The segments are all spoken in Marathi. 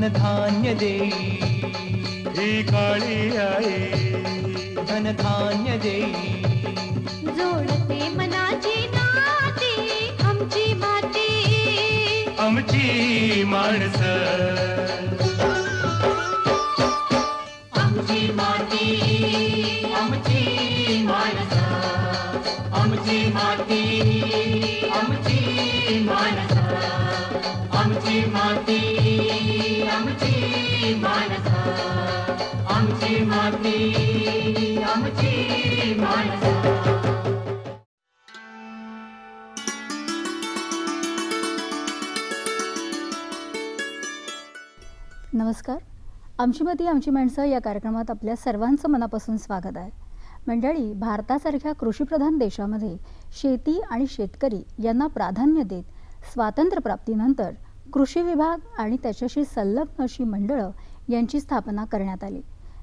धनधान्य देई ही काळी आई धनधान्य देई जोडते मनाची नाती आमची माती आमची माणसं आमची माती आमची माणसं आमची माती आमची माणसं आमची माती आमची माणसं आमची माती आमची माणसं. नमस्कार. आमची माती आमची माणसं या कार्यक्रमात आपल्या सर्वांचं मनापासून स्वागत आहे. मंडळी, भारतासारख्या कृषीप्रधान देशामध्ये शेती आणि शेतकरी यांना प्राधान्य देत स्वातंत्र्यप्राप्तीनंतर कृषी विभाग आणि त्याच्याशी संलग्न अशी मंडळं यांची स्थापना करण्यात आली.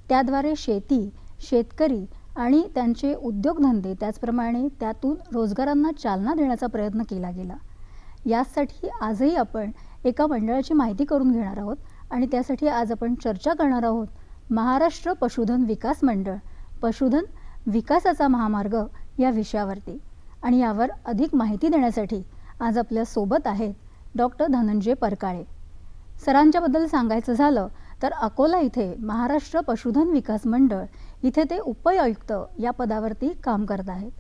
त्याद्वारे शेती, शेतकरी आणि त्यांचे उद्योगधंदे त्याचप्रमाणे त्यातून रोजगारांना चालना देण्याचा प्रयत्न केला गेला. यासाठी आजही आपण एका मंडळाची माहिती करून घेणार आहोत आणि त्यासाठी आज आपण चर्चा करणार आहोत महाराष्ट्र पशुधन विकास मंडळ, पशुधन विकासाचा महामार्ग या विषयावरती. आणि यावर अधिक माहिती देण्यासाठी आज आपल्या सोबत आहेत डॉक्टर धनंजय परकाळे. सरांच्याबद्दल सांगायचं झालं तर अकोला इथे महाराष्ट्र पशुधन विकास मंडळ इथे ते उपआयुक्त या पदावरती काम करत आहेत.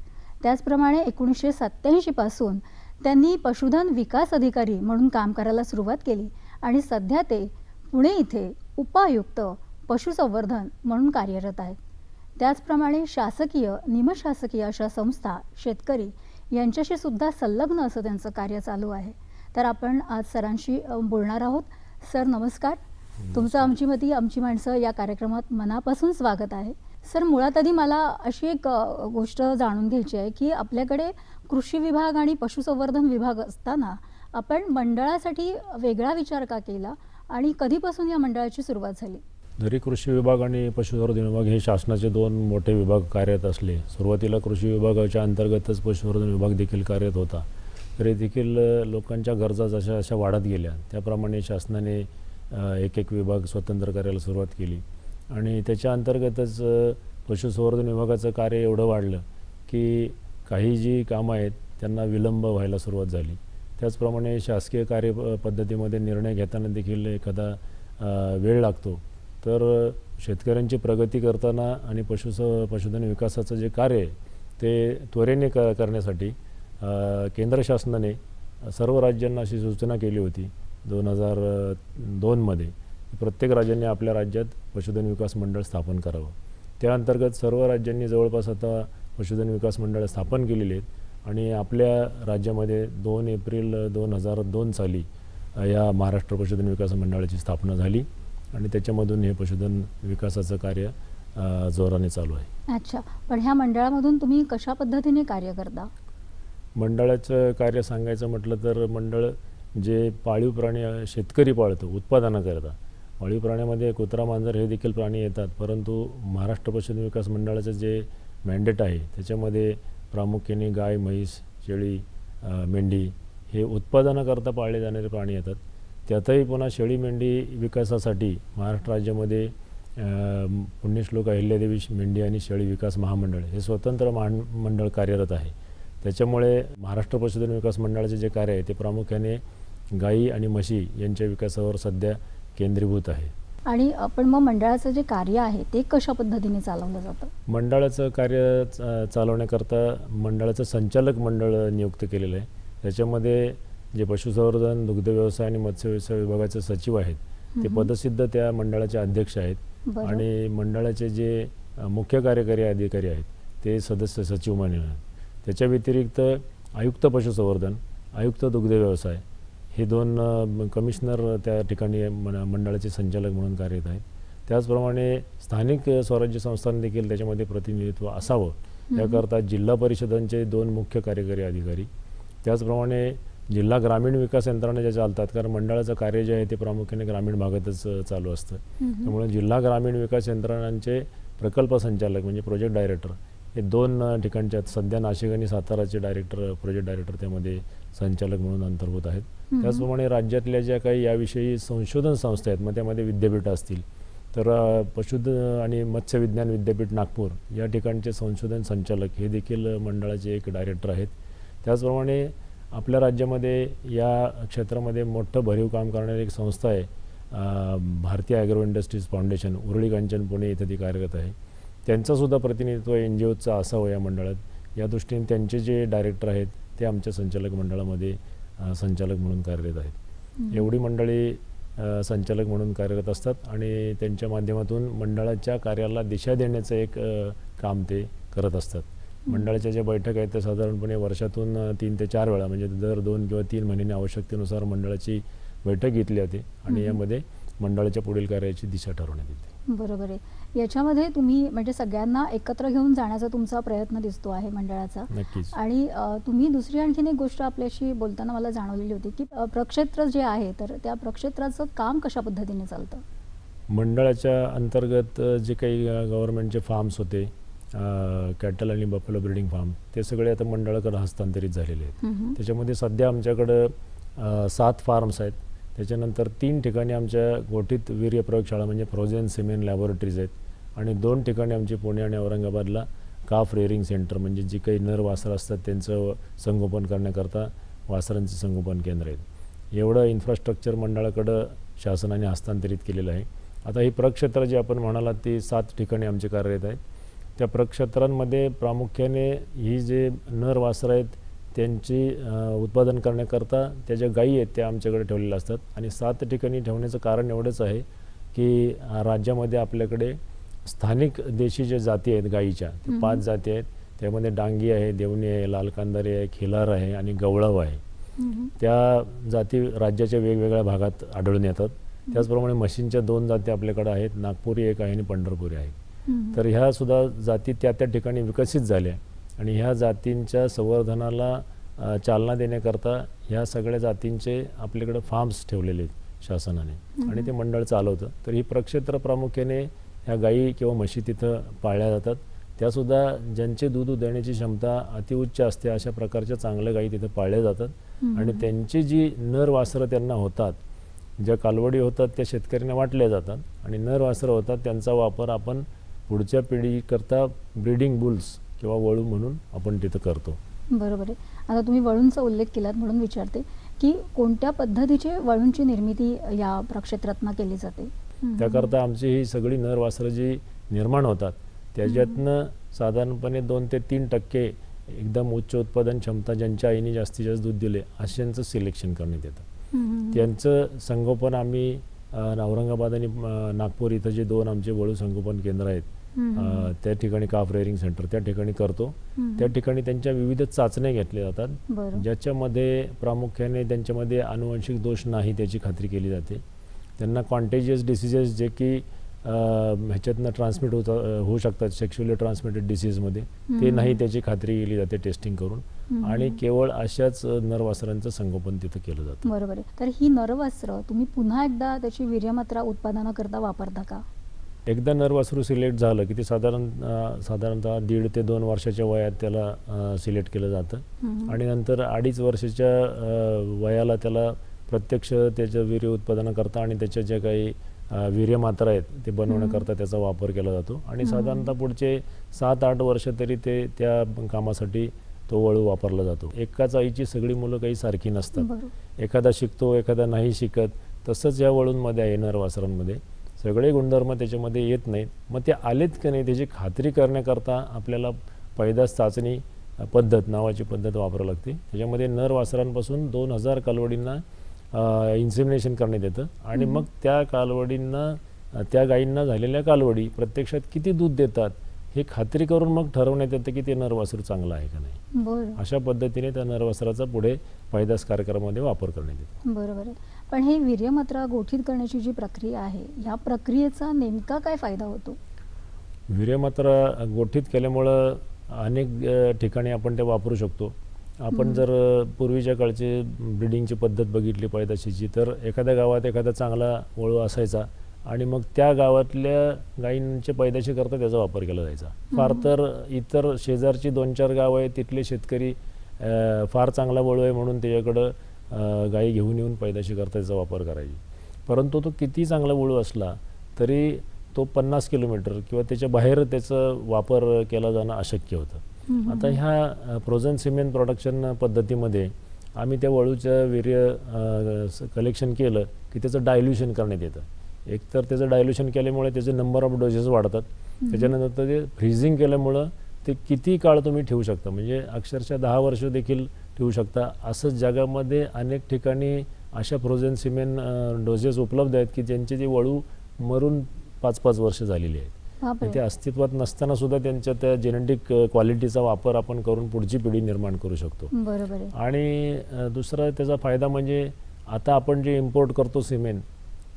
त्याचप्रमाणे 1987 पासून त्यांनी पशुधन विकास अधिकारी म्हणून काम करायला सुरुवात केली आणि सध्या ते पुणे इथे उपआयुक्त पशुसंवर्धन म्हणून कार्यरत आहेत. त्याचप्रमाणे शासकीय, निमशासकीय अशा संस्था, शेतकरी यांच्याशी सुद्धा संलग्न असं त्यांचं कार्य चालू आहे. तर आपण आज सरांशी बोलणार आहोत. सर नमस्कार. तुमचं आमची माती आमची माणसं या कार्यक्रमात मनापासून स्वागत आहे. सर, मुळात आधी मला अशी एक गोष्ट जाणून घ्यायची आहे की आपल्याकडे कृषी विभाग आणि पशुसंवर्धन विभाग असताना आपण मंडळासाठी वेगळा विचार का केला आणि कधीपासून या मंडळाची सुरुवात झाली? जरी कृषी विभाग आणि पशुसंवर्धन विभाग हे शासनाचे दोन मोठे विभाग कार्यरत असले, सुरुवातीला कृषी विभागाच्या अंतर्गतच पशुसंवर्धन विभाग देखील कार्यरत होता, तरी देखील लोकांच्या गरजा जशा अशा वाढत गेल्या त्याप्रमाणे शासनाने एक एक विभाग स्वतंत्र करायला सुरुवात केली आणि त्याच्या अंतर्गतच पशुसंवर्धन विभागाचं कार्य एवढं वाढलं की काही जी कामं आहेत त्यांना विलंब व्हायला सुरुवात झाली. त्याचप्रमाणे शासकीय कार्यपद्धतीमध्ये निर्णय घेताना देखील एखादा वेळ लागतो. तर शेतकऱ्यांची प्रगती करताना आणि पशुधन विकासाचं जे कार्य आहे ते त्वरेने करण्यासाठी केंद्र शासनाने सर्व राज्यांना अशी सूचना केली होती 2002 प्रत्येक राज्यांनी आपल्या राज्यात पशुधन विकास मंडळ स्थापन करावं. त्या अंतर्गत सर्व राज्यांनी जवळपास आता पशुधन विकास मंडळ स्थापन केलेली आहेत आणि आपल्या राज्यामध्ये 2 एप्रिल 2002 साली या महाराष्ट्र पशुधन विकास मंडळाची स्थापना झाली आणि त्याच्यामधून हे पशुधन विकासाचं कार्य जोराने चालू आहे. अच्छा, पण ह्या मंडळामधून तुम्ही कशा पद्धतीने कार्य करता? मंडळाचं कार्य सांगायचं म्हटलं तर मंडळ जे पाळीव प्राणी शेतकरी पाळतो उत्पादनाकरता, पाळीव प्राण्यामध्ये कुत्रा, मांजर हे देखील प्राणी येतात, परंतु महाराष्ट्र पशुधन विकास मंडळाचं जे मॅन्डेट आहे त्याच्यामध्ये प्रामुख्याने गाय, म्हैस, शेळी, मेंढी हे उत्पादनाकरता पाळले जाणारे प्राणी येतात. त्यातही पुन्हा शेळी मेंढी विकासासाठी महाराष्ट्र राज्यामध्ये पुण्यश्लोक अहिल्यादेवी मेंढी आणि शेळी विकास महामंडळ हे स्वतंत्र महामंडळ कार्यरत आहे. त्याच्यामुळे महाराष्ट्र पशुधन विकास मंडळाचे जे कार्य आहे ते प्रामुख्याने गायी आणि म्हशी यांच्या विकासावर सध्या केंद्रीभूत आहे. आणि आपण मग मंडळाचं जे कार्य आहे ते कशा पद्धतीने चालवलं जातं? मंडळाचं कार्य चालवण्याकरता मंडळाचं संचालक मंडळ नियुक्त केलेलं आहे. त्याच्यामध्ये जे पशुसंवर्धन, दुग्ध व्यवसाय आणि मत्स्य व्यवसाय विभागाचे सचिव आहेत ते पदसिद्ध त्या मंडळाचे अध्यक्ष आहेत आणि मंडळाचे जे मुख्य कार्यकारी अधिकारी आहेत ते सदस्य सचिव माननीय आहेत. त्याच्या व्यतिरिक्त आयुक्त पशुसंवर्धन, आयुक्त दुग्ध व्यवसाय हे 2 कमिशनर त्या ठिकाणी मंडळाचे संचालक म्हणून कार्यरत आहेत. त्याचप्रमाणे स्थानिक स्वराज्य संस्थांनी देखील त्याच्यामध्ये प्रतिनिधित्व असावं याकरता जिल्हा परिषदांचे 2 मुख्य कार्यकारी अधिकारी, त्याचप्रमाणे जिल्हा ग्रामीण विकास यंत्रणा ज्या चालतात, कारण मंडळाचं कार्य जे आहे ते प्रामुख्याने ग्रामीण भागातच चालू असतं, त्यामुळे जिल्हा ग्रामीण विकास यंत्रणांचे प्रकल्प संचालक म्हणजे प्रोजेक्ट डायरेक्टर हे 2 ठिकाणचे आहेत. सध्या नाशिक आणि साताराचे प्रोजेक्ट डायरेक्टर त्यामध्ये संचालक म्हणून अंतर्भूत आहेत. त्याचप्रमाणे राज्यातल्या ज्या काही याविषयी संशोधन संस्था आहेत, मग त्यामध्ये विद्यापीठं असतील, तर पशुधन आणि मत्स्य विज्ञान विद्यापीठ नागपूर या ठिकाणचे संशोधन संचालक हे देखील मंडळाचे एक डायरेक्टर आहेत. त्याचप्रमाणे आपल्या राज्यामध्ये या क्षेत्रामध्ये मोठं भरीव काम करणारी एक संस्था आहे, भारतीय agro industries foundation, Urali Kanchan Pune इथे ती कार्यरत आहे. त्यांचंसुद्धा प्रतिनिधित्व NGOचं असावं या मंडळात. या दृष्टीने त्यांचे जे डायरेक्टर आहेत ते आमच्या संचालक मंडळामध्ये संचालक म्हणून कार्यरत आहेत. एवढी मंडळी संचालक म्हणून कार्यरत असतात आणि त्यांच्या माध्यमातून मंडळाच्या कार्याला दिशा देण्याचं एक काम ते करत असतात. मंडळाच्या ज्या बैठक आहेत त्या साधारणपणे वर्षातून 3 ते 4 वेळा, म्हणजे दर 2 किंवा 3 महिन्यांनी आवश्यकतेनुसार मंडळाची बैठक घेतली जाते आणि यामध्ये मंडळाच्या पुढील कार्याची दिशा ठरवण्यात येते. बरोबर आहे. याच्यामध्ये तुम्ही म्हणजे सगळ्यांना एकत्र घेऊन जाण्याचा तुमचा प्रयत्न दिसतो आहे मंडळाचा. नक्कीच. आणि तुम्ही दुसरी आणखीन एक गोष्ट आपल्याशी बोलताना मला जाणवलेली होती की प्रक्षेत्र जे आहे तर त्या प्रक्षेत्राचं काम कशा पद्धतीने चालतं? मंडळाच्या अंतर्गत जे काही गव्हर्नमेंटचे फार्म्स होते, कॅटल आणि बफेलो ब्रीडिंग फार्म, ते सगळे आता मंडळाकडे हस्तांतरित झालेले आहेत. त्याच्यामध्ये सध्या आमच्याकडं 7 फार्म्स आहेत. त्याच्यानंतर 3 ठिकाणी आमच्या गोठीत वीर्य प्रयोगशाळा म्हणजे फ्रोझन सिमेन लॅबोरेटरीज आहेत आणि 2 ठिकाणी आमची पुणे आणि औरंगाबादला काफ रेअरिंग सेंटर म्हणजे जी काही नर वासरं असतात त्यांचं संगोपन करण्याकरता वासरांचे संगोपन केंद्र आहेत. एवढं इन्फ्रास्ट्रक्चर मंडळाकडं शासनाने हस्तांतरित केलेलं आहे. आता ही प्रक्षेत्र जी आपण म्हणालात ती 7 ठिकाणी आमचे कार्यरत आहेत. त्या प्रक्षेत्रांमध्ये प्रामुख्याने ही जे नर वासरं आहेत त्यांची उत्पादन करण्याकरता त्या ज्या गायी आहेत त्या आमच्याकडे ठेवलेल्या असतात आणि 7 ठिकाणी ठेवण्याचं कारण एवढंच आहे की राज्यामध्ये आपल्याकडे स्थानिक देशी ज्या जाती आहेत गायीच्या, त्या 5 जाती आहेत. त्यामध्ये डांगी आहे, देवणी आहे, लाल कांदारी आहे, खिलार आहे आणि गवळाव आहे. त्या जाती राज्याच्या वेगवेगळ्या भागात आढळून येतात. त्याचप्रमाणे म्हशींच्या 2 जाती आपल्याकडे आहेत, नागपुरी एक आहे आणि पंढरपुरी आहे. तर ह्या सुद्धा जाती त्या ठिकाणी विकसित झाल्या आणि ह्या जातींच्या संवर्धनाला चालना देण्याकरता ह्या सगळ्या जातींचे आपल्याकडे फार्म्स ठेवलेले आहेत शासनाने आणि ते मंडळ चालवतं. तर ही प्रक्षेत्र प्रामुख्याने ह्या गायी किंवा म्हशी तिथं पाळल्या जातात. त्यासुद्धा ज्यांचे दूध देण्याची क्षमता अतिउच्च असते अशा प्रकारच्या चांगल्या गायी तिथं पाळल्या जातात आणि त्यांची जी नर वासरं त्यांना होतात, ज्या कालवडी होतात त्या शेतकऱ्यांना वाटल्या जातात आणि नर वासरं होतात त्यांचा वापर आपण पुढच्या पिढीकरता ब्रीडिंग बुल्स किंवा वळू म्हणून आपण तिथं करतो. बरोबर आहे. आता तुम्ही वळूंचा उल्लेख केलात म्हणून विचारते की कोणत्या पद्धतीचे वळूंची निर्मिती या प्रक्षेत्रातनं केली जाते? त्याकरता आमची ही सगळी नर वासरं जी निर्माण होतात त्याच्यातनं साधारणपणे 2 ते 3% एकदम उच्च उत्पादन क्षमता ज्यांच्या आईने जास्तीत जास्त दूध दिले अशांचं सिलेक्शन करण्यात येतं. त्यांचं संगोपन आम्ही औरंगाबाद आणि नागपूर इथं जे 2 आमचे वळू संगोपन केंद्र आहेत त्या ठिकाणी काफ रेअरिंग सेंटर त्या ठिकाणी करतो. त्या ठिकाणी त्यांच्या विविध चाचण्या घेतल्या जातात ज्याच्यामध्ये प्रामुख्याने त्यांच्यामध्ये अनुवांशिक दोष नाही त्याची खात्री केली जाते. त्यांना कॉन्टेजियस डिसीजेस जे की ह्याच्यातनं ट्रान्समिट होऊ शकतात सेक्शुअली ट्रान्समिटेड डिसीजमध्ये ते नाही त्याची खात्री केली जाते टेस्टिंग करून आणि केवळ अशाच नरवासरांचं संगोपन तिथं केलं जातं. बरोबर आहे. तर ही नरवासरं तुम्ही पुन्हा एकदा त्याची वीर्यमात्रा उत्पादनाकरता वापरता का? एकदा नरवासरू सिलेक्ट झालं की ते साधारणतः 1.5 ते 2 वर्षाच्या वयात त्याला सिलेक्ट केलं जातं आणि नंतर 2.5 वर्षाच्या वयाला त्याला प्रत्यक्ष त्याचं वीर्य उत्पादनाकरता आणि त्याच्या ज्या काही वीर्यमात्रा आहेत ते बनवण्याकरता त्याचा वापर केला जातो आणि साधारणतः पुढचे 7-8 वर्ष तरी ते त्या कामासाठी तो वळू वापरला जातो. एकाच आईची सगळी मुलं काही सारखी नसतात. एखादा शिकतो एखादा नाही शिकत. तसंच या वळूंमध्ये आहे नरवासरांमध्ये सगळे गुणधर्म त्याच्यामध्ये येत नाहीत. मग ते आलेत की नाही त्याची खात्री करण्याकरता आपल्याला पैदास चाचणी पद्धत नावाची पद्धत वापरावी लागते. त्याच्यामध्ये नरवासरांपासून 2000 कालवडींना इन्सेमिनेशन करण्यात येतं आणि मग त्या कालवडींना त्या गायींना झालेल्या कालवडी प्रत्यक्षात किती दूध देतात हे खात्री करून मग ठरवण्यात येतं की ते नरवासरू चांगलं आहे का नाही. अशा पद्धतीने त्या नरवासराचा पुढे पैदास कार्यक्रमामध्ये वापर करण्यात येतो. बरोबर आहे. पण हे वीर्यमात्रा गोठीत करण्याची जी प्रक्रिया आहे ह्या प्रक्रियेचा नेमका काय फायदा होतो? वीर्यमात्रा गोठीत केल्यामुळं अनेक ठिकाणी आपण ते वापरू शकतो. आपण जर पूर्वीच्या काळची ब्रीडिंगची पद्धत बघितली पैदाशीची तर एखाद्या गावात एखादा चांगला वळू असायचा आणि मग त्या गावातल्या गायींच्या पैदाशी करता त्याचा वापर केला जायचा. फार तर इतर शेजारची 2-4 गावं आहेत तिथले शेतकरी फार चांगला वळू आहे म्हणून त्याच्याकडं गायी घेऊन येऊन पैदाशी करता त्याचा वापर करायची. परंतु तो किती चांगला वळू असला तरी तो 50 किलोमीटर किंवा त्याच्या बाहेर त्याचा वापर केला जाणं अशक्य होतं. आता ह्या फ्रोझन सिमेंट प्रोडक्शन पद्धतीमध्ये आम्ही त्या वळूचं वीर्य कलेक्शन केलं की त्याचं डायल्युशन करण्यात येतं. एकतर त्याचं डायल्युशन केल्यामुळे त्याचे नंबर ऑफ डोसेस वाढतात. त्याच्यानंतर ते फ्रीझिंग केल्यामुळं ते किती काळ तुम्ही ठेवू शकता, म्हणजे अक्षरशः 10 वर्ष देखील ठेवू शकता. असंच जगामध्ये अनेक ठिकाणी अशा फ्रोझन सिमेंट डोसेस उपलब्ध आहेत की ज्यांचे ते वळू मरून 5-5 वर्ष झालेली आहेत. बापरे. ते अस्तित्वात नसताना सुद्धा त्यांच्या त्या जेनेटिक क्वालिटीचा वापर आपण करून पुढची पिढी निर्माण करू शकतो. बरोबर आहे. आणि दुसरा त्याचा फायदा म्हणजे आता आपण जे इम्पोर्ट करतो सिमेंट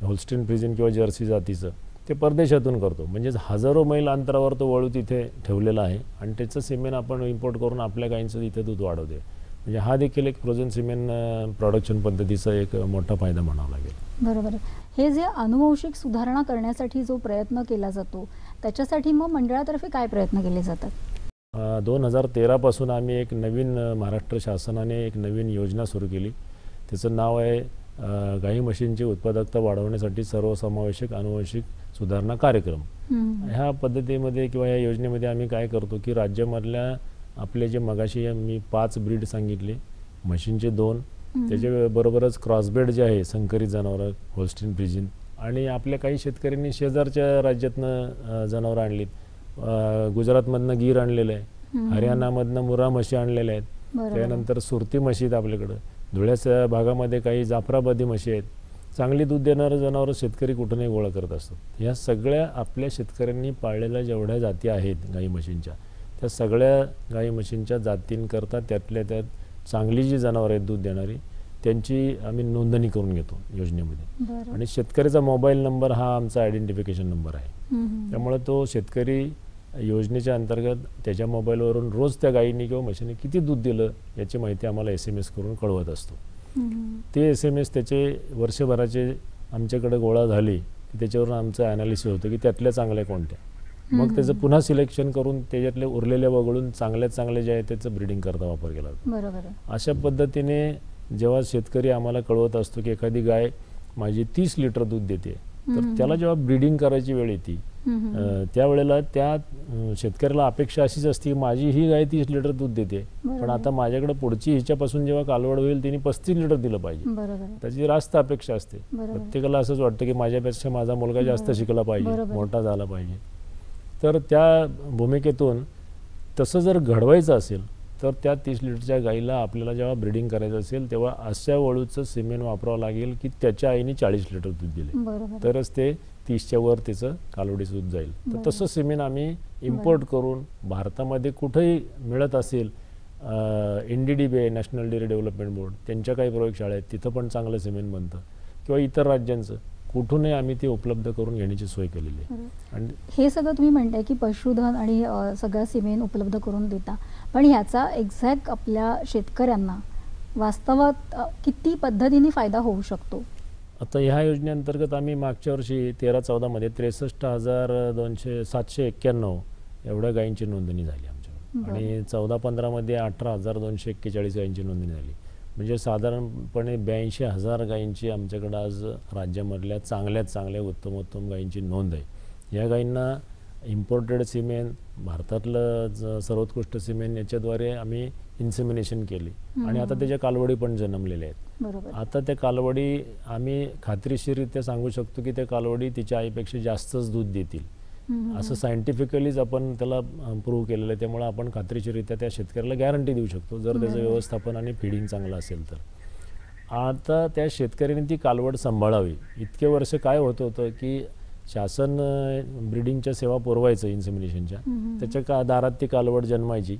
होल्स्टीन फ्रिजियन किंवा जर्सी जातीचं, ते परदेशातून करतो. म्हणजे हजारो मैल अंतरावर तो वळू तिथे ठेवलेला आहे आणि त्याचं सिमेंट आपण इम्पोर्ट करून आपल्या गायींचं तिथे दूध वाढवते. म्हणजे हा देखील एक फ्रोझन सिमेंट प्रोडक्शन पद्धतीचा एक मोठा फायदा म्हणावा लागेल. बरोबर आहे. हे जे अनुवंशिक सुधारणा करण्यासाठी जो प्रयत्न केला जातो त्याच्यासाठी मग मंडळातर्फे काय प्रयत्न केले जातात? 2013 पासून आम्ही एक नवीन महाराष्ट्र शासनाने एक नवीन योजना सुरू केली. त्याचं नाव आहे गाई म्हशींची उत्पादकता वाढवण्यासाठी सर्वसमावेशक अनुवंशिक सुधारणा कार्यक्रम. ह्या पद्धतीमध्ये किंवा या योजनेमध्ये आम्ही काय करतो की राज्यामधल्या आपले जे मगाशी मी 5 ब्रीड सांगितले, म्हशींचे 2, त्याच्याबरोबरच क्रॉसब्रेड जे आहे संकरित जनावरं होल्स्टीन फ्रिजियन, आणि आपल्या काही शेतकऱ्यांनी शेजारच्या राज्यातनं जनावरं आणलीत. गुजरातमधनं गीर आणलेलं आहे, हरियाणामधनं मुरा म्हशी आणलेल्या आहेत, त्यानंतर सुरती म्हशी आहेत आपल्याकडं, धुळ्याच्या भागामध्ये काही जाफराबादी म्हशी आहेत. चांगली दूध देणारं जनावरं शेतकरी कुठूनही गोळा करत असतात. ह्या सगळ्या आपल्या शेतकऱ्यांनी पाळलेल्या जेवढ्या जाती आहेत गाई म्हशींच्या, त्या सगळ्या गाई म्हशींच्या जातींकरता त्यातल्या त्यात चांगली जी जनावरं आहेत दूध देणारी त्यांची आम्ही नोंदणी करून घेतो योजनेमध्ये. आणि शेतकऱ्याचा मोबाईल नंबर हा आमचा आयडेंटिफिकेशन नंबर आहे. त्यामुळे तो शेतकरी योजनेच्या अंतर्गत त्याच्या मोबाईलवरून रोज त्या गायीने किंवा म्हशीने किती दूध दिलं याची माहिती आम्हाला SMS करून कळवत असतो. ते SMS त्याचे वर्षभराचे आमच्याकडे गोळा झाली की त्याच्यावरून आमचं ॲनालिसिस होतं की त्यातल्या चांगल्या कोणत्या. मग त्याचं पुन्हा सिलेक्शन करून त्याच्यातले उरलेल्या वगळून चांगल्यात चांगले जे आहे त्याचं ब्रीडिंग करता वापर केला जातो. बरोबर. अशा पद्धतीने जेव्हा शेतकरी आम्हाला कळवत असतो की एखादी गाय माझी 30 लिटर दूध देते, तर त्याला जेव्हा ब्रीडिंग करायची वेळ येते त्यावेळेला त्या शेतकऱ्याला अपेक्षा अशीच असते की माझी ही गाय 30 लिटर दूध देते, पण आता माझ्याकडे पुढची हिच्यापासून जेव्हा कालवड होईल तिने 35 लिटर दिलं पाहिजे. त्याची रास्त अपेक्षा असते. प्रत्येकाला असंच वाटतं की माझ्यापेक्षा माझा मुलगा जास्त शिकला पाहिजे, मोठा झाला पाहिजे. तर त्या भूमिकेतून तसं जर घडवायचं असेल तर त्या 30 लिटरच्या गाईला आपल्याला जेव्हा ब्रीडिंग करायचं असेल तेव्हा अशा वळूचं सिमेंट वापरावं लागेल की त्याच्या आईने 40 लिटर दूध दिले तरच ते 30च्या वर त्याचं कालवडीचं दूध जाईल. तर तसं सिमेंट आम्ही इम्पोर्ट करून भारतामध्ये कुठेही मिळत असेल, NDDB national dairy development board त्यांच्या काही प्रयोगशाळा आहेत तिथं पण चांगलं सिमेंट बनतं, किंवा इतर राज्यांचं कुठूनही आम्ही ते उपलब्ध करून घेण्याची सोय केलेली आहे. आणि हे सगळं तुम्ही म्हणताय की पशुधन आणि सगळं सिमेंट उपलब्ध करून देता, पण ह्याचा एक्झॅक्ट आपल्या शेतकऱ्यांना वास्तवात किती पद्धतीने फायदा होऊ शकतो? आता ह्या योजनेअंतर्गत आम्ही मागच्या वर्षी 13-14 मध्ये 63,791 एवढ्या गायींची नोंदणी झाली आमच्याकडे, आणि 14-15 मध्ये 18,241 गायींची नोंदणी झाली. म्हणजे साधारणपणे 82,000 गायींची आमच्याकडं आज राज्यामधल्या चांगल्यात चांगल्या उत्तमोत्तम गायींची नोंद आहे. या गायींना इम्पोर्टेड सिमेंट, भारतातलं सर्वोत्कृष्ट सिमेंट याच्याद्वारे आम्ही इन्सेमिनेशन केली आणि आता त्याच्या कालवडी पण जन्मलेल्या आहेत. आता त्या कालवडी आम्ही खात्रीशीररित्या सांगू शकतो की त्या कालवडी तिच्या आईपेक्षा जास्तच दूध देतील, असं सायंटिफिकलीच आपण त्याला प्रूव्ह केलेलं आहे. त्यामुळे आपण खात्रीशीररित्या त्या शेतकऱ्याला गॅरंटी देऊ शकतो जर त्याचं व्यवस्थापन आणि फिडिंग चांगलं असेल तर. आता त्या शेतकऱ्याने ती कालवड सांभाळावी. इतके वर्ष काय होत होतं की शासन ब्रीडिंगच्या सेवा पुरवायचं इन्सेमिनेशनच्या, त्याच्या दारात ती कालवड जन्मायची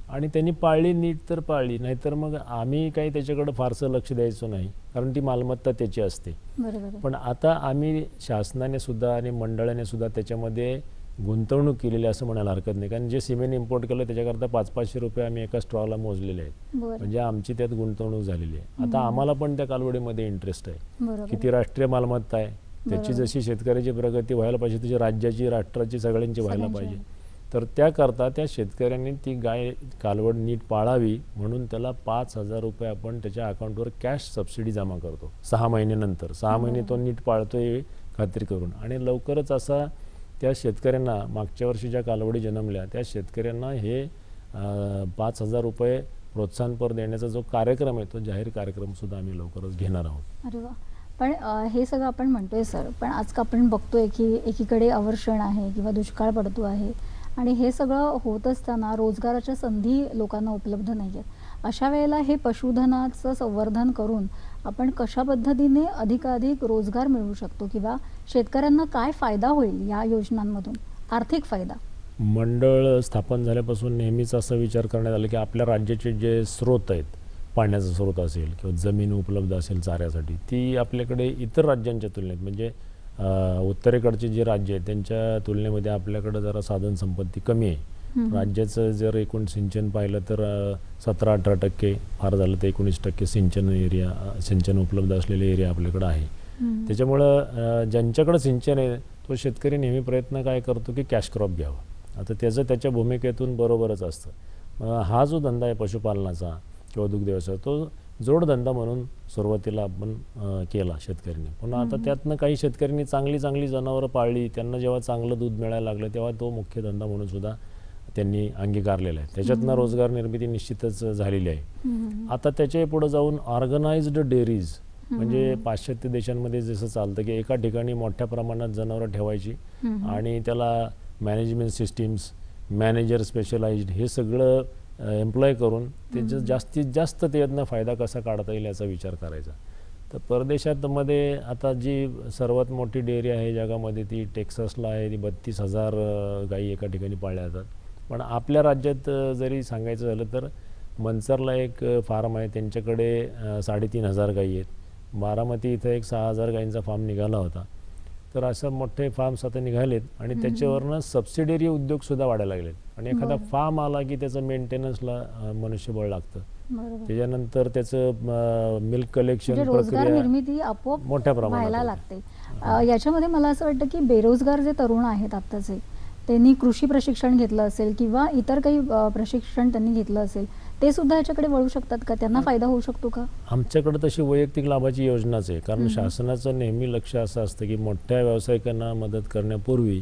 आणि त्यांनी पाळली नीट तर पाळली, नाहीतर मग आम्ही काही त्याच्याकडे फारसं लक्ष द्यायचो नाही, कारण ती मालमत्ता त्याची असते. पण आता आम्ही शासनाने सुद्धा आणि मंडळाने सुद्धा त्याच्यामध्ये गुंतवणूक केलेली असं म्हणायला हरकत नाही, कारण जे सिमेंट इम्पोर्ट केलं त्याच्याकरता 500-500 रुपये आम्ही एका स्ट्रॉला मोजलेले आहेत. म्हणजे आमची त्यात गुंतवणूक झालेली आहे. आता आम्हाला पण त्या कालवडीमध्ये इंटरेस्ट आहे. किती राष्ट्रीय मालमत्ता आहे, त्याची जशी शेतकऱ्याची प्रगती व्हायला पाहिजे तशी राज्याची, राष्ट्राची, सगळ्यांची व्हायला पाहिजे. तर त्याकरता त्या शेतकऱ्यांनी ती गाय कालवड नीट पाळावी म्हणून त्याला 5,000 रुपये आपण त्याच्या अकाउंटवर कॅश सबसिडी जमा करतो 6 महिन्यानंतर. 6 महिने तो नीट पाळतोय खात्री करून. आणि लवकरच असा त्या शेतकऱ्यांना मागच्या वर्षी ज्या कालवडी जन्मल्या त्या शेतकऱ्यांना हे 5,000 रुपये प्रोत्साहनपर देण्याचा जो कार्यक्रम आहे तो जाहीर कार्यक्रमसुद्धा आम्ही लवकरच घेणार आहोत. अरे वा. पण हे सगळं आपण म्हणतोय सर, पण आज आपण बघतोय की एकीकडे अवर्षण आहे किंवा दुष्काळ पडतो आहे आणि हे सगळं होत असताना रोजगाराच्या संधी लोकांना उपलब्ध नाही आहेत. अशा वेळेला हे पशुधनाचं संवर्धन करून आपण कशा पद्धतीने अधिकाधिक रोजगार मिळवू शकतो किंवा शेतकऱ्यांना काय फायदा होईल या योजनांमधून, आर्थिक फायदा? मंडळ स्थापन झाल्यापासून नेहमीच असा विचार करण्यात आला की आपल्या राज्याचे जे स्रोत आहेत, पाण्याचा स्रोत असेल किंवा जमीन उपलब्ध असेल चाऱ्यासाठी, ती आपल्याकडे इतर राज्यांच्या तुलनेत म्हणजे उत्तरेकडचे जे राज्य आहेत त्यांच्या तुलनेमध्ये आपल्याकडं जरा साधनसंपत्ती कमी आहे. राज्याचं जर एकूण सिंचन पाहिलं तर 17-18%, फार झालं तर 19% सिंचन उपलब्ध असलेले एरिया आपल्याकडं आहे. त्याच्यामुळं ज्यांच्याकडं सिंचन आहे तो शेतकरी नेहमी प्रयत्न काय करतो की कॅश क्रॉप घ्यावा. आता त्याचं त्याच्या भूमिकेतून बरोबरच असतं. हा जो धंदा आहे पशुपालनाचा किंवा दुग्ध व्यवसाय तो जोडधंदा म्हणून सुरुवातीला आपण केला शेतकऱ्यांनी. पण आता त्यातनं काही शेतकऱ्यांनी चांगली जनावरं पाळली, त्यांना जेव्हा चांगलं दूध मिळायला लागलं तेव्हा तो मुख्य धंदा म्हणून सुद्धा त्यांनी अंगीकारलेला आहे. त्याच्यातनं रोजगार निर्मिती निश्चितच झालेली आहे. आता त्याच्या पुढे जाऊन ऑर्गनाइज्ड डेअरीज म्हणजे पाश्चात्य देशांमध्ये जसं चालतं की एका ठिकाणी मोठ्या प्रमाणात जनावरं ठेवायची आणि त्याला मॅनेजमेंट सिस्टीम्स, मॅनेजर स्पेशलाइज्ड हे सगळं एम्प्लॉय करून त्याचं जास्तीत जास्त त्यातनं फायदा कसा काढता येईल याचा विचार करायचा. तर परदेशात मध्ये आता जी सर्वात मोठी डेअरी आहे जगामध्ये ती टेक्सासला आहे. ती 32,000 गायी एका ठिकाणी पाळल्या जातात. पण आपल्या राज्यात जरी सांगायचं झालं तर मंचरला एक फार्म आहे, त्यांच्याकडे 3,500 गायी आहेत. बारामती इथं एक 6,000 गायींचा फार्म निघाला होता. तर असं मोठे फार्म्स आता निघालेत आणि त्याच्यावरनं सबसिडरी उद्योगसुद्धा वाढायला लागलेत. आणि एखादा फार्म आला की त्याचं मेंटेनन्सला मनुष्यबळ लागतं. त्याच्यानंतर त्याचं मिल्क कलेक्शन रोजगार निर्मिती आपोआप मोठ्या प्रमाणात व्हायला लागते. याच्यामध्ये मला असं वाटतं की बेरोजगार जे तरुण आहेत आत्ताचे, त्यांनी कृषी प्रशिक्षण घेतलं असेल किंवा इतर काही प्रशिक्षण त्यांनी घेतलं असेल, ते सुद्धा याच्याकडे वळू शकतात का? त्यांना फायदा होऊ शकतो का? आमच्याकडे तशी वैयक्तिक लाभाची योजनाच आहे. कारण शासनाचं नेहमी लक्ष असं असतं की मोठ्या व्यावसायिकांना मदत करण्यापूर्वी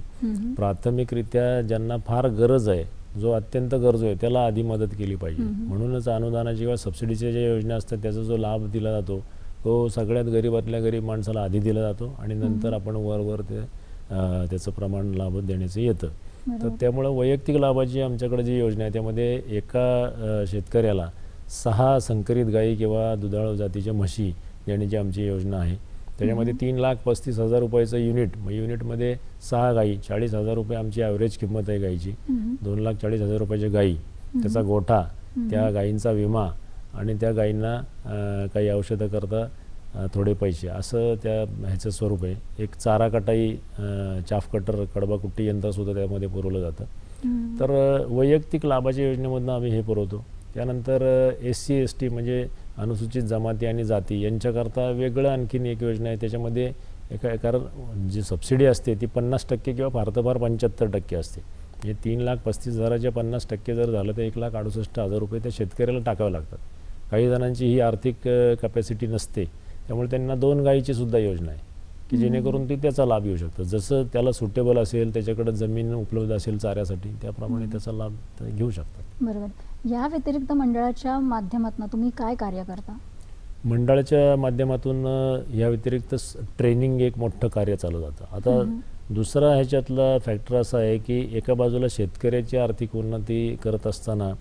प्राथमिकरित्या ज्यांना फार गरज आहे, जो अत्यंत गरजू आहे त्याला आधी मदत केली पाहिजे. म्हणूनच अनुदानाची किंवा सबसिडीच्या ज्या योजना असतात त्याचा जो लाभ दिला जातो तो सगळ्यात गरीबातल्या गरीब माणसाला आधी दिला जातो आणि नंतर आपण वर त्याचं प्रमाण लाभ देण्याचं येतं. तर त्यामुळं वैयक्तिक लाभाची आमच्याकडे जी योजना आहे त्यामध्ये एका शेतकऱ्याला 6 संकरित गायी किंवा दुधाळू जातीच्या म्हशी देण्याची आमची योजना आहे. त्याच्यामध्ये 3,35,000 रुपयाचं युनिट, मग युनिटमध्ये 6 गायी 40,000 रुपये आमची ॲव्हरेज किंमत आहे गायीची. 2,40,000 रुपयाच्या गायी, त्याचा गोठा, त्या गायींचा विमा आणि त्या गायींना काही औषधं करता थोडे पैसे, असं त्या ह्याचं स्वरूप आहे. एक चारा कटाई, चाफ कटर, कडबाकुट्टी यंत्रसुद्धा त्यामध्ये पुरवलं जातं. तर वैयक्तिक लाभाच्या योजनेमधून आम्ही हे पुरवतो. त्यानंतर SC ST म्हणजे अनुसूचित जमाती आणि जाती यांच्याकरता वेगळं आणखीन एक योजना आहे. त्याच्यामध्ये कारण जी सबसिडी असते ती 50% किंवा फार तर फार 75% असते. म्हणजे 3,35,000च्या 50% जर झालं तर 1,68,000 रुपये त्या शेतकऱ्याला टाकावे लागतात. काही जणांची ही आर्थिक कॅपॅसिटी नसते, त्यामुळे त्यांना 2 गायीची सुद्धा योजना आहे की जेणेकरून ती त्याचा लाभ घेऊ शकतात. जसं त्याला सुटेबल असेल, त्याच्याकडे जमीन उपलब्ध असेल चाऱ्यासाठी, त्याप्रमाणे त्याचा लाभ घेऊ शकतात. बरोबर. या व्यतिरिक्त मंडळाच्या माध्यमातून तुम्ही काय कार्य करता? मंडळाच्या माध्यमातून या व्यतिरिक्त ट्रेनिंग एक मोठं कार्य चालू जातं. आता दुसरा ह्याच्यातला फॅक्टर असा आहे की एका बाजूला शेतकऱ्याची आर्थिक उन्नती करत असताना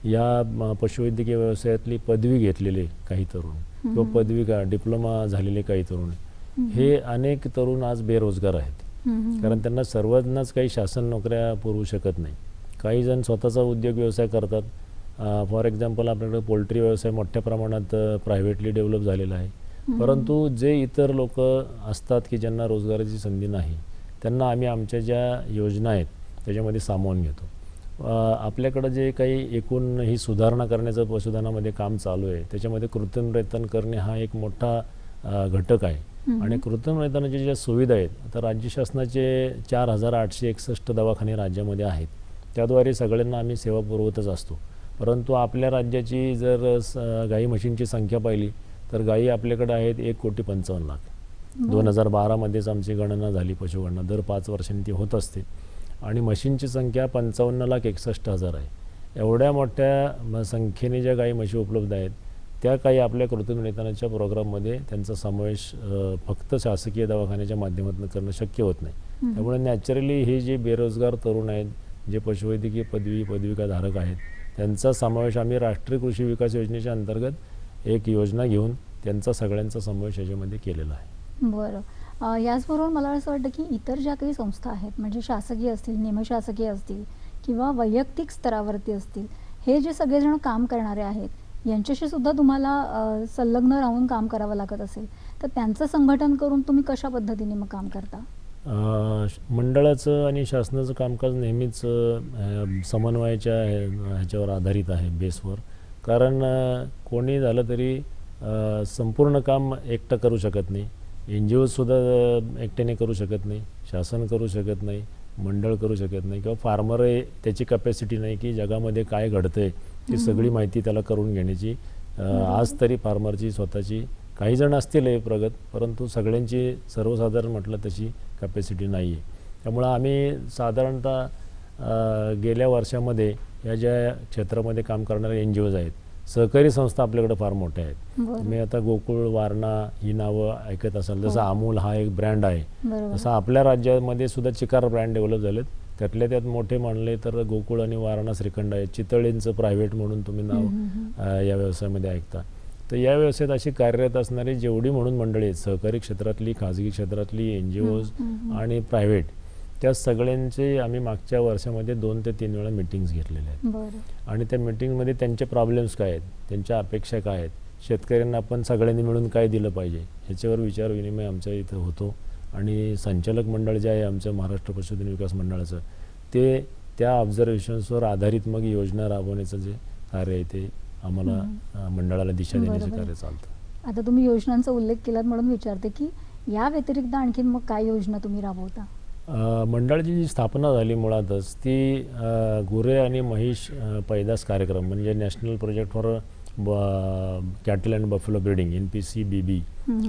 या पशुवैद्यकीय व्यवसायातली पदवी घेतलेले काही तरुण किंवा पदविका डिप्लोमा झालेले काही तरुण, हे अनेक तरुण आज बेरोजगार आहेत. कारण त्यांना सर्वांनाच काही शासन नोकऱ्या पुरवू शकत नाही. काही जण स्वतःचा उद्योग व्यवसाय करतात. फॉर एक्झाम्पल आपल्याकडे पोल्ट्री व्यवसाय मोठ्या प्रमाणात प्रायव्हेटली डेव्हलप झालेला आहे. परंतु जे इतर लोक असतात की ज्यांना रोजगाराची संधी नाही, त्यांना आम्ही आमच्या ज्या योजना आहेत त्याच्यामध्ये सामावून घेतो. आपल्याकडं जे काही एकूण ही सुधारणा करण्याचं पशुधनामध्ये काम चालू आहे त्याच्यामध्ये कृत्रिम रेतन करणे हा एक मोठा घटक आहे. आणि कृत्रिम रेतनाच्या ज्या सुविधा आहेत, आता राज्य शासनाचे 4,861 दवाखाने राज्यामध्ये आहेत. त्याद्वारे सगळ्यांना आम्ही सेवा पुरवतच असतो. परंतु आपल्या राज्याची जर गाई म्हशींची संख्या पाहिली तर गायी आपल्याकडे आहेत 1,55,00,000. 2012मध्येच आमची गणना झाली, पशुगणना दर 5 वर्षांनी ती होत असते. आणि म्हशींची संख्या 55,61,000 आहे. एवढ्या मोठ्या संख्येने ज्या गाई म्हशी उपलब्ध आहेत त्या काही आपल्या कृत्रिम निदानाच्या प्रोग्राममध्ये त्यांचा समावेश फक्त शासकीय दवाखान्याच्या माध्यमातून करणं शक्य होत नाही. त्यामुळे नॅचरली हे जे बेरोजगार तरुण आहेत, जे पशुवैद्यकीय पदविका धारक आहेत, त्यांचा समावेश आम्ही राष्ट्रीय कृषी विकास योजनेच्या अंतर्गत एक योजना घेऊन त्यांचा सगळ्यांचा समावेश याच्यामध्ये केलेला आहे. बरं. याचबरोबर मला असं वाटतं की इतर ज्या काही संस्था आहेत, म्हणजे शासकीय असतील, निमशासकीय असतील किंवा वैयक्तिक स्तरावरती असतील, हे जे सगळेजण काम करणारे आहेत यांच्याशी सुद्धा तुम्हाला संलग्न राहून काम करावं लागत असेल, तर त्यांचं संघटन करून तुम्ही कशा पद्धतीने मग काम करता? मंडळाचं आणि शासनाचं कामकाज नेहमीच समन्वयाच्या ह्याच्यावर आधारित आहे, बेसवर. कारण कोणी झालं तरी संपूर्ण काम एकटं करू शकत नाही. NGOसुद्धा एकट्याने करू शकत नाही, शासन करू शकत नाही, मंडळ करू शकत नाही, किंवा फार्मर त्याची कॅपॅसिटी नाही की जगामध्ये काय घडतं आहे ती सगळी माहिती त्याला करून घेण्याची. आज तरी फार्मरची स्वतःची काही जण असतील प्रगत, परंतु सगळ्यांची सर्वसाधारण म्हटलं तशी कॅपॅसिटी नाही आहे. त्यामुळं आम्ही साधारणतः गेल्या वर्षामध्ये या ज्या क्षेत्रामध्ये काम करणारे NGOज आहेत, सहकारी संस्था आपल्याकडे फार मोठ्या आहेत. तुम्ही आता गोकुळ, वारणा ही नावं ऐकत असाल. जसं अमूल हा एक ब्रँड आहे, तसं आपल्या राज्यामध्ये सुद्धा चिकार ब्रँड डेव्हलप झालेत. त्यातल्या त्यात मोठे म्हणले तर गोकुळ आणि वारणा श्रीखंड आहे. चितळींचं प्रायव्हेट म्हणून तुम्ही नाव या व्यवसायामध्ये ऐकता. तर या व्यवसायात अशी कार्यरत असणारी जेवढी म्हणून मंडळी आहेत, सहकारी क्षेत्रातली, खाजगी क्षेत्रातली, NGOज आणि प्रायव्हेट, त्या सगळ्यांचे आम्ही मागच्या वर्षामध्ये 2 ते 3 वेळा मीटिंग्स घेतलेल्या आहेत. आणि त्या मीटिंगमध्ये त्यांचे प्रॉब्लेम्स काय आहेत, त्यांच्या अपेक्षा काय आहेत, शेतकऱ्यांना आपण सगळ्यांनी मिळून काय दिलं पाहिजे, ह्याच्यावर विचार विनिमय आमच्या इथं होतो. आणि संचालक मंडळ जे आहे आमचं महाराष्ट्र पशुधन विकास मंडळाचं, ते त्या ऑब्झर्वेशन्सवर आधारित मग योजना राबवण्याचं जे कार्य आहे ते आम्हाला मंडळाला दिशा देण्याचं कार्य चालतं. आता तुम्ही योजनांचा उल्लेख केलात म्हणून विचारते की या व्यतिरिक्त आणखीन मग काय योजना तुम्ही राबवता? मंडळाची जी स्थापना झाली मुळातच ती गुरे आणि म्हैस पैदास कार्यक्रम म्हणजे national project for cattle and buffalo breeding NPCBB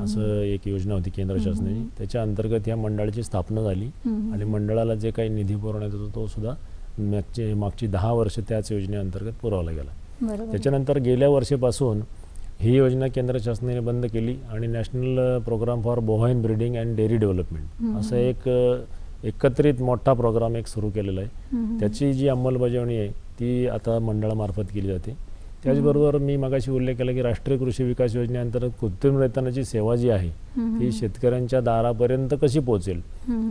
असं एक योजना होती केंद्र शासनाची. त्याच्या अंतर्गत ह्या मंडळाची स्थापना झाली आणि मंडळाला जे काही निधी पुरवण्यात होतो तो सुद्धा मागची 10 वर्ष त्याच योजनेअंतर्गत पुरवला गेला. त्याच्यानंतर गेल्या वर्षीपासून ही योजना केंद्र शासनाने बंद केली आणि national program for bovine breeding and dairy development असं एक एकत्रित मोठा प्रोग्राम एक सुरू केलेला आहे. त्याची जी अंमलबजावणी आहे ती आता मंडळामार्फत केली जाते. त्याचबरोबर मी मगाशी उल्लेख केला की राष्ट्रीय कृषी विकास योजनेअंतर्गत कृत्रिम रेतनाची सेवा जी आहे ती शेतकऱ्यांच्या दारापर्यंत कशी पोहोचेल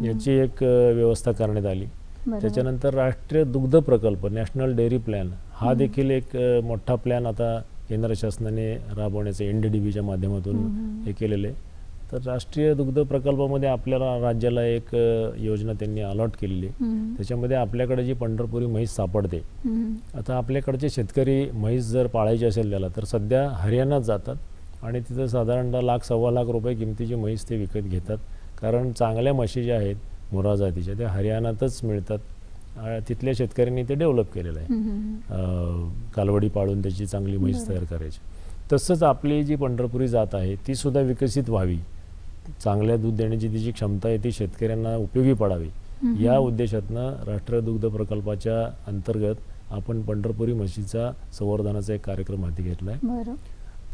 याची एक व्यवस्था करण्यात आली. त्याच्यानंतर राष्ट्रीय दुग्ध प्रकल्प नॅशनल डेअरी प्लॅन हा देखील एक मोठा प्लॅन आता केंद्र शासनाने राबवण्याचं NDDBच्या माध्यमातून हे केलेलं आहे. तर राष्ट्रीय दुग्ध प्रकल्पामध्ये आपल्याला राज्याला एक योजना त्यांनी अलॉट केलेली आहे. त्याच्यामध्ये आपल्याकडे जी पंढरपुरी म्हैस सापडते, आता आपल्याकडचे शेतकरी म्हैस जर पाळायची असेल त्याला तर सध्या हरियाणात जातात आणि तिथं साधारणतः 1,00,000-1,25,00,000 रुपये किमतीची म्हैस ते विकत घेतात. कारण चांगल्या म्हशी ज्या आहेत मुर्रा जातीच्या त्या हरियाणातच मिळतात. तिथल्या शेतकऱ्यांनी ते डेव्हलप केलेलं आहे, कालवडी पाळून त्याची चांगली म्हैस तयार करायची. तसंच आपली जी पंढरपुरी जात आहे ती सुद्धा विकसित व्हावी, चांगल्या दूध देण्याची तिची क्षमता आहे ती शेतकऱ्यांना उपयोगी पडावी या उद्देशातनं राष्ट्रीय दुग्ध प्रकल्पाच्या अंतर्गत आपण पंढरपुरी म्हशीचा संवर्धनाचा एक कार्यक्रम हाती घेतला आहे.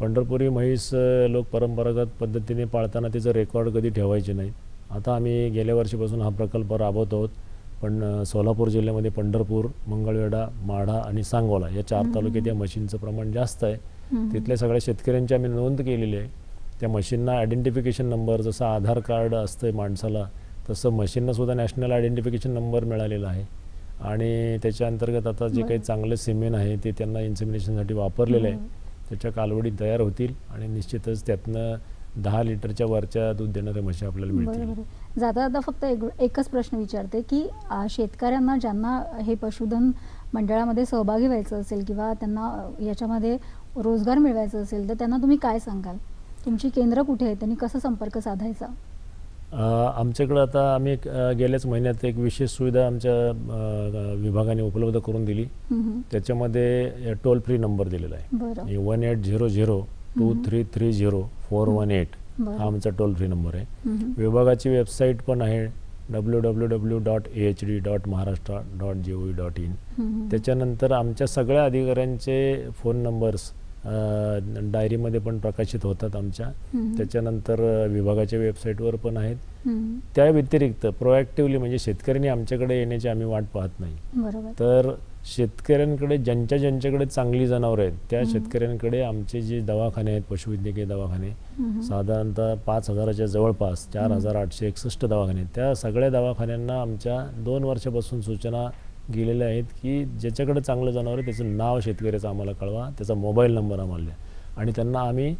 पंढरपुरी म्हैस लोक परंपरागत पद्धतीने पाळताना तिचं रेकॉर्ड कधी ठेवायचे नाही. आता आम्ही गेल्या वर्षीपासून हा प्रकल्प राबवत आहोत. पण सोलापूर जिल्ह्यामध्ये पंढरपूर, मंगळवेढा, माढा आणि सांगोला या 4 तालुक्यात या म्हशींचं प्रमाण जास्त आहे. तिथल्या सगळ्या शेतकऱ्यांची आम्ही नोंद केलेली आहे. त्या मशीनना आयडेंटिफिकेशन नंबर जसं आधार कार्ड असतं माणसाला तसं मशीनना सुद्धा नॅशनल आयडेंटिफिकेशन नंबर मिळालेला आहे. आणि त्याच्या अंतर्गत आता जे काही चांगलं सिमेन आहे ते त्यांना इन्सेमिनेशनसाठी वापरलेलं आहे. त्याच्या कालवडी तयार होतील आणि निश्चितच त्यातनं 10 लिटरच्या वरच्या दूध देणाऱ्या म्हशी आपल्याला मिळतील. जाता जाता फक्त एकच प्रश्न विचारते की शेतकऱ्यांना ज्यांना हे पशुधन मंडळामध्ये सहभागी व्हायचं असेल किंवा त्यांना याच्यामध्ये रोजगार मिळवायचा असेल तर त्यांना तुम्ही काय सांगाल? तुमची केंद्र कुठे आहे, त्यांनी कसा संपर्क साधायचा? आमच्याकडं आता आम्ही गेल्याच महिन्यात एक विशेष सुविधा आमच्या विभागाने उपलब्ध करून दिली. त्याच्यामध्ये टोल फ्री नंबर दिलेला आहे. बरं 1800-2330-418 बरं. हा आमचा टोल फ्री नंबर आहे. विभागाची वेबसाईट पण आहे www.ahd.maharashtra.gov.in. त्याच्यानंतर आमच्या सगळ्या अधिकाऱ्यांचे फोन नंबर्स डायरीमध्ये पण प्रकाशित होतात आमच्या. त्याच्यानंतर विभागाच्या वेबसाईटवर पण आहेत. त्या व्यतिरिक्त प्रोॲक्टिव्हली म्हणजे शेतकऱ्यांनी आमच्याकडे येण्याची आम्ही वाट पाहत नाही. बरोबर. तर शेतकऱ्यांकडे ज्यांच्याकडे चांगली जनावरं आहेत त्या शेतकऱ्यांकडे आमचे जे दवाखाने आहेत, पशुवैद्यकीय दवाखाने साधारणतः 5,000च्या जवळपास 4,861 दवाखाने आहेत. त्या सगळ्या दवाखान्यांना आमच्या 2 वर्षापासून सूचना गेलेल्या आहेत की ज्याच्याकडे चांगलं जनावर आहे त्याचं नाव शेतकऱ्याचं आम्हाला कळवा, त्याचा मोबाईल नंबर आम्हाला द्या आणि त्यांना आम्ही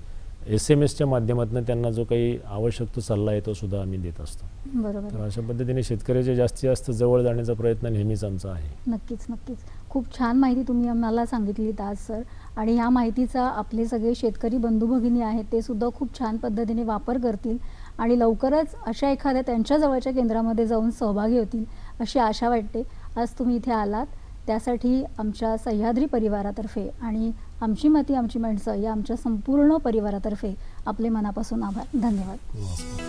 SMS माध्यमातून त्यांना जो काही आवश्यक तो सल्ला आहे तो सुद्धा आम्ही देत असतो. बरोबर. तर अशा पद्धतीने शेतकऱ्याच्या जास्तीत जास्त जवळ जाण्याचा प्रयत्न नेहमीच आमचा आहे. नक्कीच नक्कीच. खूप छान माहिती तुम्ही आम्हाला सांगितलीत आज सर, आणि ह्या माहितीचा आपले सगळे शेतकरी बंधू भगिनी आहेत ते सुद्धा खूप छान पद्धतीने वापर करतील आणि लवकरच अशा एखाद्या त्यांच्या जवळच्या केंद्रामध्ये जाऊन सहभागी होतील अशी आशा वाटते. आज तुम्ही इथे आलात त्यासाठी आमच्या सह्याद्री परिवारातर्फे आणि आमची माती आमची माणसं या आमच्या संपूर्ण परिवारातर्फे आपले मनापासून आभार. धन्यवाद. नमस्कार.